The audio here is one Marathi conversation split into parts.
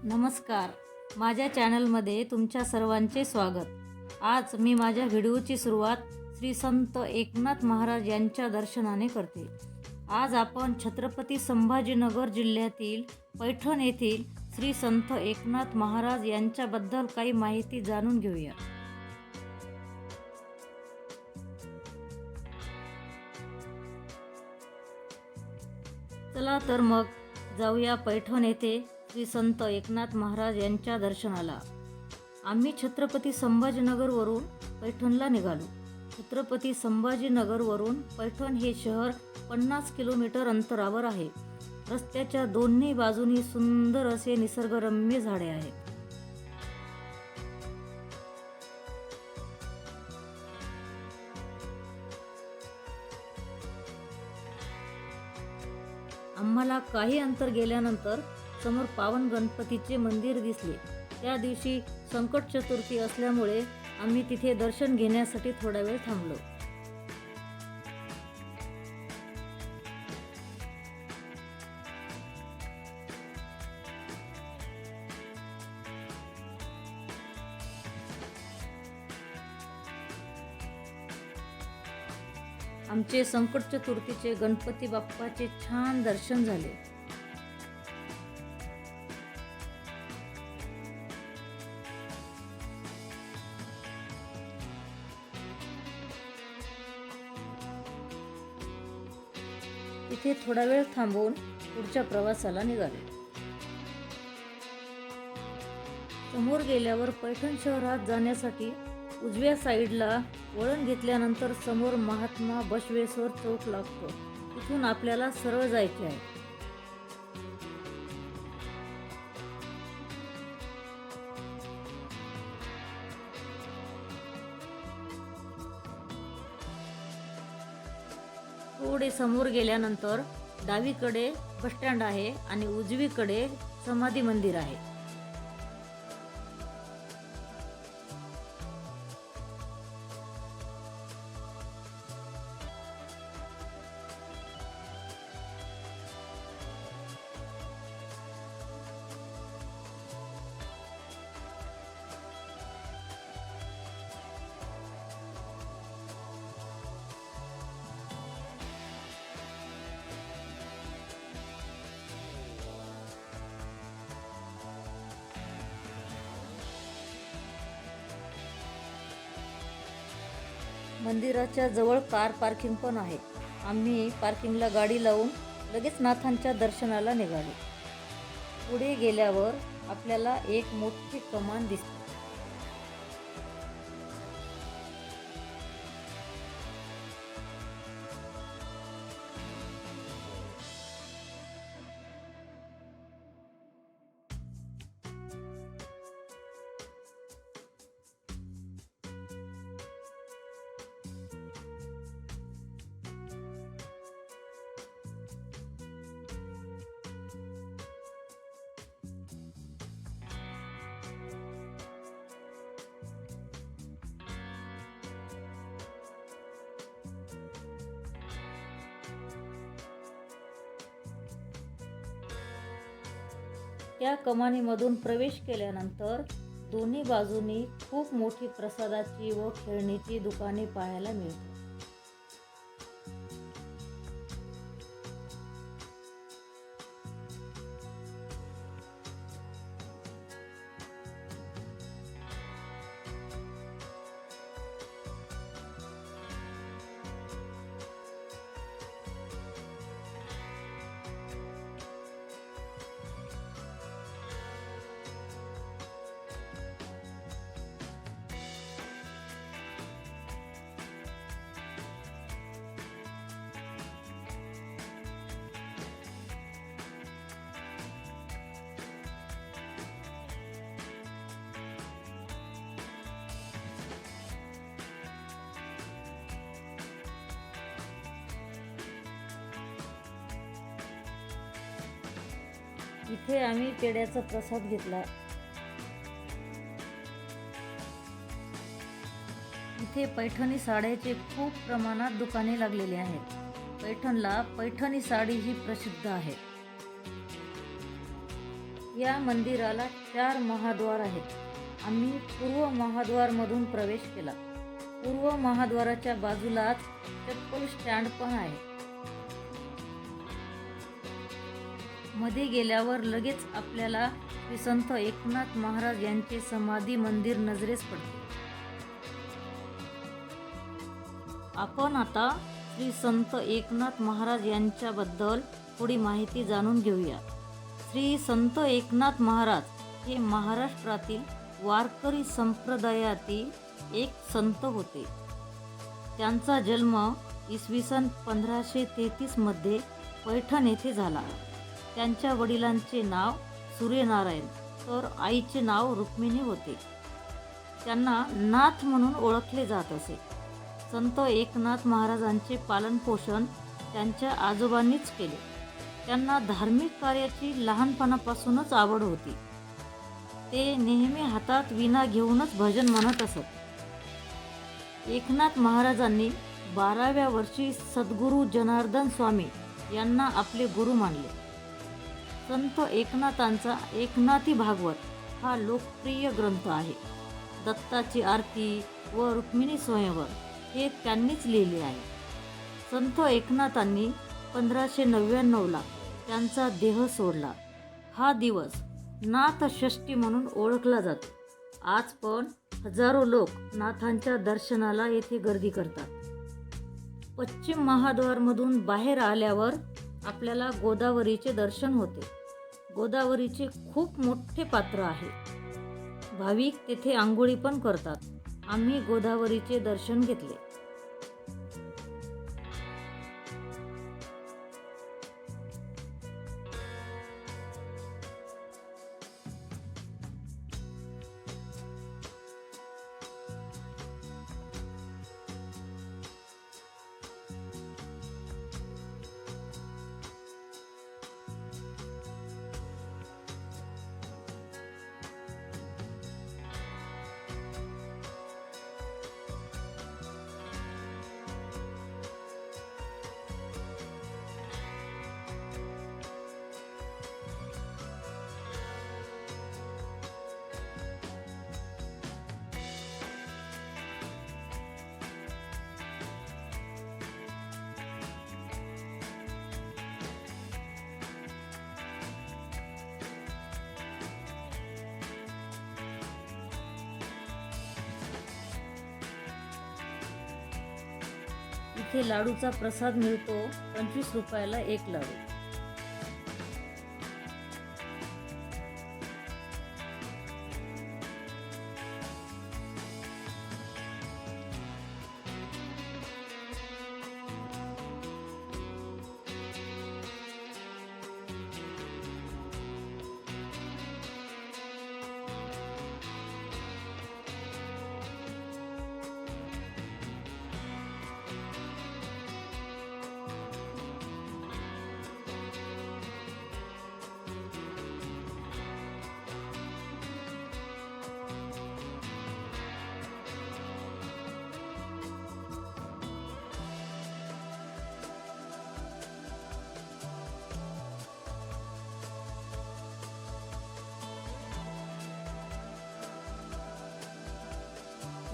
नमस्कार, माझ्या चॅनलमध्ये तुमच्या सर्वांचे स्वागत। आज मी माझ्या व्हिडिओची सुरुवात श्री संत एकनाथ महाराज यांच्या दर्शनाने करते। आज आपण छत्रपती संभाजीनगर जिल्ह्यातील पैठण येथील श्री संत एकनाथ महाराज यांच्याबद्दल काही माहिती जाणून घेऊया। चला तर मग जाऊया पैठण येथे श्री संत एकनाथ महाराज यांच्या दर्शनाला। आम्ही छत्रपती संभाजीनगरवरून पैठणला निघालो। छत्रपती संभाजीनगरवरून पैठण हे शहर 50 किलोमीटर अंतरावर आहे। रस्त्याच्या दोन्ही बाजूनी सुंदर असे निसर्गरम्य झाडे आहेत। आम्हाला काही अंतर गेल्यानंतर समोर पावन गणपतीचे मंदिर दिसले। त्या दिवशी संकट चतुर्थी असल्यामुळे आम्ही तिथे दर्शन घेण्यासाठी थोडा वेळ थांबलो। आमचे संकट चतुर्थीचे गणपती बाप्पाचे छान दर्शन झाले। इथे थोडा वेळ थांबून पुढच्या प्रवासाला निघाले। समोर गेल्यावर पैठण शहरात जाण्यासाठी उजव्या साईडला वळण घेतल्यानंतर समोर महात्मा बसवेश्वर चौक लागतो। तिथून आपल्याला सरळ जायचे आहे। थोडे समोर गेल्यानंतर डावीकडे बस स्टँड आहे आणि उजवीकडे समाधी मंदिर आहे। मंदिराच्या जवळ कार पार्किंग पण आहे। आम्ही पार्किंगला गाडी लावून लगेच नाथांच्या दर्शनाला निघालो। पुढे गेल्यावर आपल्याला एक मोठी कमान दिसते। त्या कमानीमधून प्रवेश केल्यानंतर दोन्ही बाजूनी खूप मोठी प्रसादाची व खेळणीची दुकाने पाहायला मिळतात। इथे आम्ही पेढ्याचा प्रसाद घेतला। इथे पैठणी साड्याचे खूप प्रमाणात दुकाने लागलेली आहेत। पैठणला पैठणी साडी ही प्रसिद्ध आहे। या मंदिराला 4 महाद्वार आहेत. आम्ही पूर्व महाद्वारमधून प्रवेश केला. पूर्व महाद्वाराच्या बाजूलाच चप्पल स्टँड पण आहे. मध्ये गेल्यावर लगेच आपल्याला श्री संत एकनाथ महाराज यांचे समाधी मंदिर नजरेस पडते. आपण आता श्री संत एकनाथ महाराज यांच्याबद्दल थोडी माहिती जाणून घेऊया. श्री संत एकनाथ महाराज हे महाराष्ट्रातील वारकरी संप्रदायातील एक संत होते. त्यांचा जन्म इसवी सन 1533 मध्ये पैठण येथे झाला. त्यांच्या वडिलांचे नाव सूर्यनारायण तर आईचे नाव रुक्मिणी होते. त्यांना नाथ म्हणून ओळखले जात असे. संत एकनाथ महाराजांचे पालनपोषण त्यांच्या आजोबांनीच केले. त्यांना धार्मिक कार्याची लहानपणापासूनच आवड होती. ते नेहमी हातात वीणा घेऊनच भजन म्हणत असत. एकनाथ महाराजांनी 12व्या वर्षी सद्गुरू जनार्दन स्वामी यांना आपले गुरु मानले. संत एकनाथांचा एकनाथी भागवत हा लोकप्रिय ग्रंथ आहे. दत्ताची आरती व रुक्मिणी स्वयंवर हे त्यांनीच लिहिले आहे. संत एकनाथांनी 1599ला त्यांचा देह सोडला. हा दिवस नाथषष्ठी म्हणून ओळखला जातो. आज पण हजारो लोक नाथांच्या दर्शनाला येथे गर्दी करतात. पश्चिम महाद्वारमधून बाहेर आल्यावर आपल्याला गोदावरीचे दर्शन होते. गोदावरीचे खूप मोठे पात्र आहे. भाविक तेथे आंघोळी पण करतात. आम्ही गोदावरीचे दर्शन घेतले. इथे लाडूचा प्रसाद मिळतो. 25 रुपयाला एक लाडू.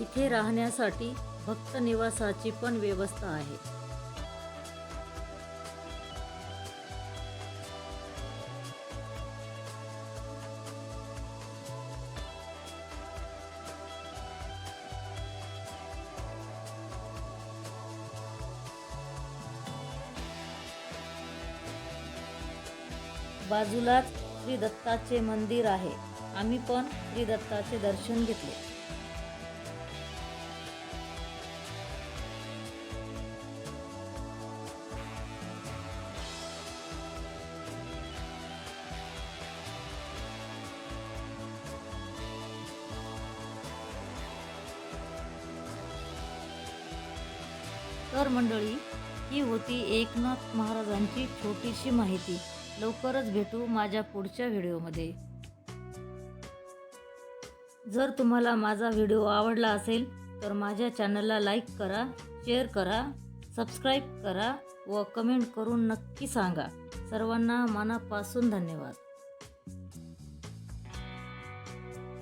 इथे राहण्यासाठी भक्त निवासाची पण व्यवस्था आहे. बाजूलाच श्री दत्ताचे मंदिर आहे. आम्ही पण श्री दत्ताचे दर्शन घेतले. तर मंडळी, ही होती एकनाथ महाराजांची छोटीशी माहिती. लवकरच भेटू माझ्या पुढच्या व्हिडिओमध्ये. जर तुम्हाला माझा व्हिडिओ आवडला असेल तर माझ्या चॅनलला लाईक करा, शेअर करा, सबस्क्राईब करा व कमेंट करून नक्की सांगा. सर्वांना मनापासून धन्यवाद.